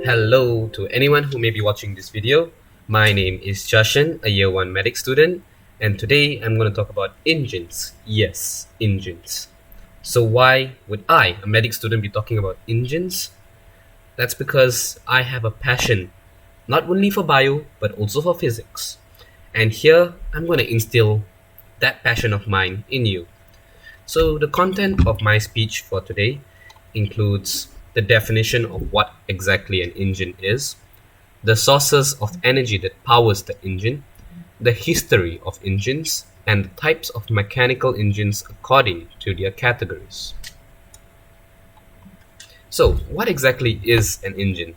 Hello to anyone who may be watching this video. My name is Jazshan, a year 1 medic student, and today I'm going to talk about engines. Yes, engines. So why would I, a medic student, be talking about engines? That's because I have a passion, not only for bio, but also for physics. And here, I'm going to instill that passion of mine in you. So the content of my speech for today includes the definition of what exactly an engine is, the sources of energy that powers the engine, the history of engines, and the types of mechanical engines according to their categories. So, what exactly is an engine?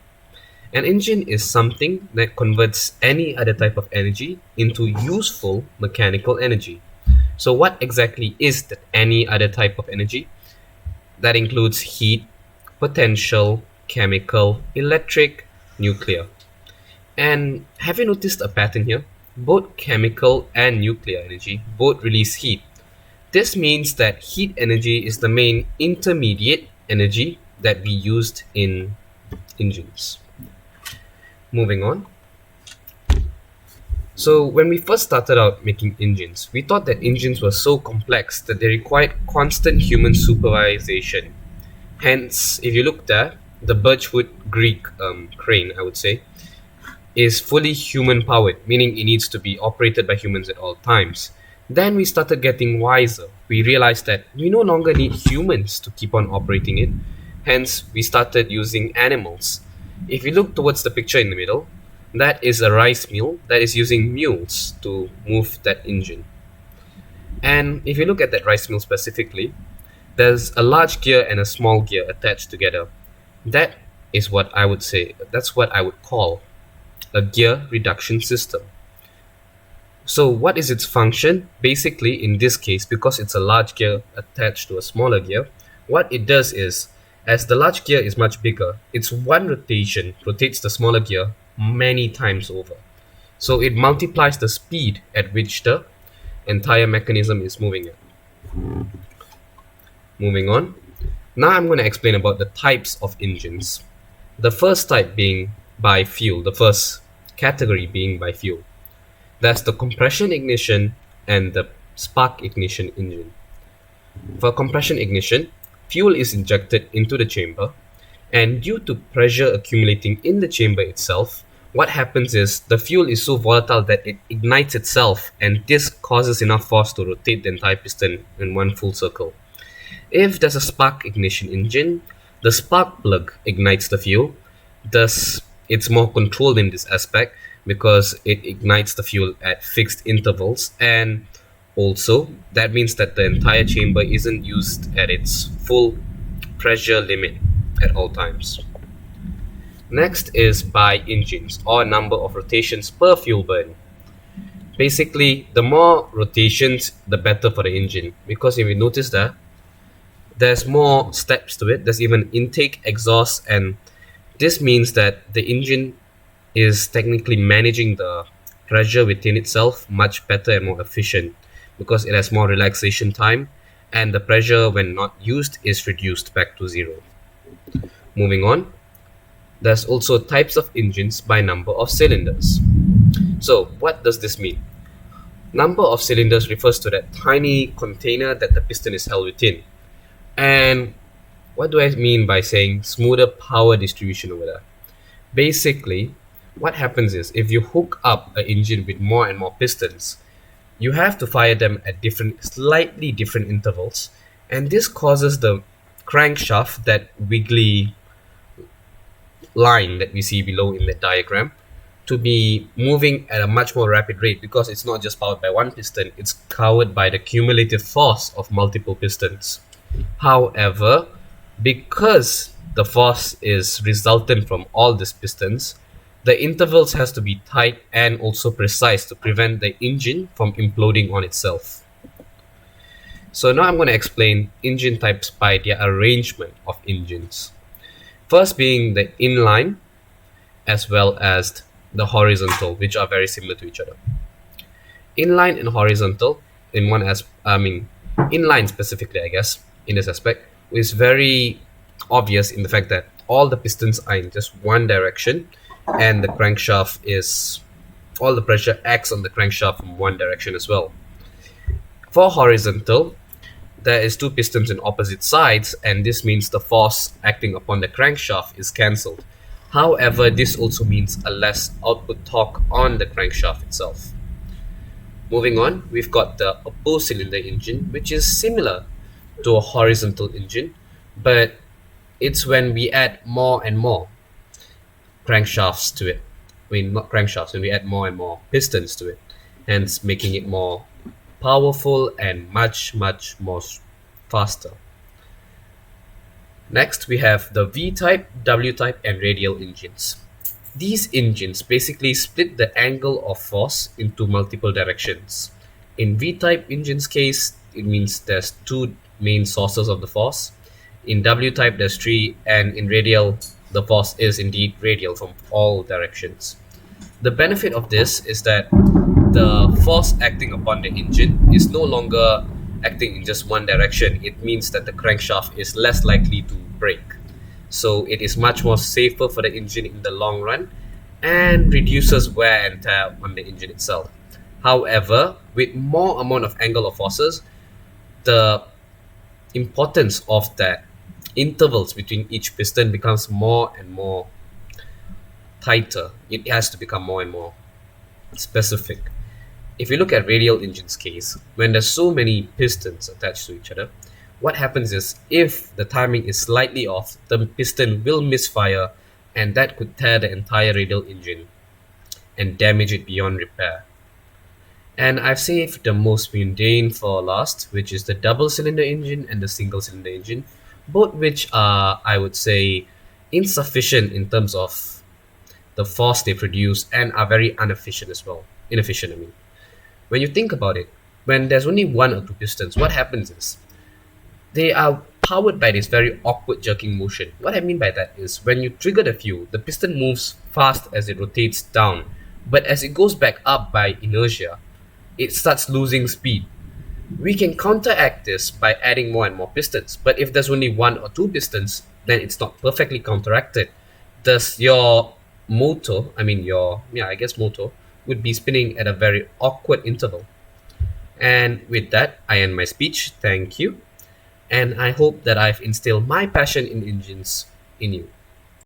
An engine is something that converts any other type of energy into useful mechanical energy. So, what exactly is that any other type of energy? That includes heat, potential, chemical, electric, nuclear. And have you noticed a pattern here? Both chemical and nuclear energy both release heat. This means that heat energy is the main intermediate energy that we used in engines. Moving on. So when we first started out making engines, we thought that engines were so complex that they required constant human supervision. Hence, if you look there, the Birchwood Greek crane, I would say, is fully human powered, meaning it needs to be operated by humans at all times. Then we started getting wiser. We realized that we no longer need humans to keep on operating it. Hence, we started using animals. If you look towards the picture in the middle, that is a rice mill that is using mules to move that engine. And if you look at that rice mill specifically, there's a large gear and a small gear attached together. That is what I would say, that's what I would call a gear reduction system. So what is its function? Basically, in this case, because it's a large gear attached to a smaller gear, what it does is, as the large gear is much bigger, its one rotation rotates the smaller gear many times over. So it multiplies the speed at which the entire mechanism is moving at. Moving on. Now I'm going to explain about the types of engines. The first type being by fuel, the first category being by fuel. That's the compression ignition and the spark ignition engine. For compression ignition, fuel is injected into the chamber, and due to pressure accumulating in the chamber itself, what happens is the fuel is so volatile that it ignites itself, and this causes enough force to rotate the entire piston in one full circle. If there's a spark ignition engine, the spark plug ignites the fuel. Thus, it's more controlled in this aspect because it ignites the fuel at fixed intervals, and also that means that the entire chamber isn't used at its full pressure limit at all times. Next is by engines, or number of rotations per fuel burn. Basically, the more rotations, the better for the engine, because if you notice that there's more steps to it. There's even intake, exhaust, and this means that the engine is technically managing the pressure within itself much better and more efficient because it has more relaxation time, and the pressure when not used is reduced back to zero. Moving on, there's also types of engines by number of cylinders. So what does this mean? Number of cylinders refers to that tiny container that the piston is held within. And what do I mean by saying smoother power distribution over there? Basically, what happens is if you hook up an engine with more and more pistons, you have to fire them at slightly different intervals, and this causes the crankshaft, that wiggly line that we see below in the diagram, to be moving at a much more rapid rate because it's not just powered by one piston, it's powered by the cumulative force of multiple pistons. However, because the force is resultant from all these pistons, the intervals has to be tight and also precise to prevent the engine from imploding on itself. So now I'm going to explain engine types by their arrangement of engines. First being the inline as well as the horizontal, which are very similar to each other. Inline and horizontal inline specifically, I guess, in this aspect, is very obvious in the fact that all the pistons are in just one direction, and the crankshaft is all the pressure acts on the crankshaft from one direction as well. For horizontal, there is two pistons in opposite sides, and this means the force acting upon the crankshaft is cancelled. However, this also means a less output torque on the crankshaft itself. Moving on, we've got the opposed cylinder engine, which is similar to a horizontal engine, but it's when we add more and more crankshafts to it. I mean, not crankshafts, when we add more and more pistons to it, hence making it more powerful and much more faster. Next, we have the V-type, W-type, and radial engines. These engines basically split the angle of force into multiple directions. In V-type engines case, it means there's two main sources of the force. In W-type, there's three, and in radial, the force is indeed radial from all directions. The benefit of this is that the force acting upon the engine is no longer acting in just one direction. It means that the crankshaft is less likely to break. So it is much more safer for the engine in the long run and reduces wear and tear on the engine itself. However, with more amount of angle of forces, the importance of that intervals between each piston becomes more and more tighter. It has to become more and more specific. If you look at radial engines case, when there's so many pistons attached to each other, what happens is if the timing is slightly off, the piston will misfire, and that could tear the entire radial engine and damage it beyond repair. And I've saved the most mundane for last, which is the double cylinder engine and the single cylinder engine, both which are, I would say, insufficient in terms of the force they produce and are very inefficient as well. Inefficient, I mean. When you think about it, when there's only one or two pistons, what happens is they are powered by this very awkward jerking motion. What I mean by that is when you trigger the fuel, the piston moves fast as it rotates down, but as it goes back up by inertia, it starts losing speed. We can counteract this by adding more and more pistons, but if there's only one or two pistons, then it's not perfectly counteracted. Thus, your motor, motor, would be spinning at a very awkward interval. And with that, I end my speech. Thank you. And I hope that I've instilled my passion in engines in you.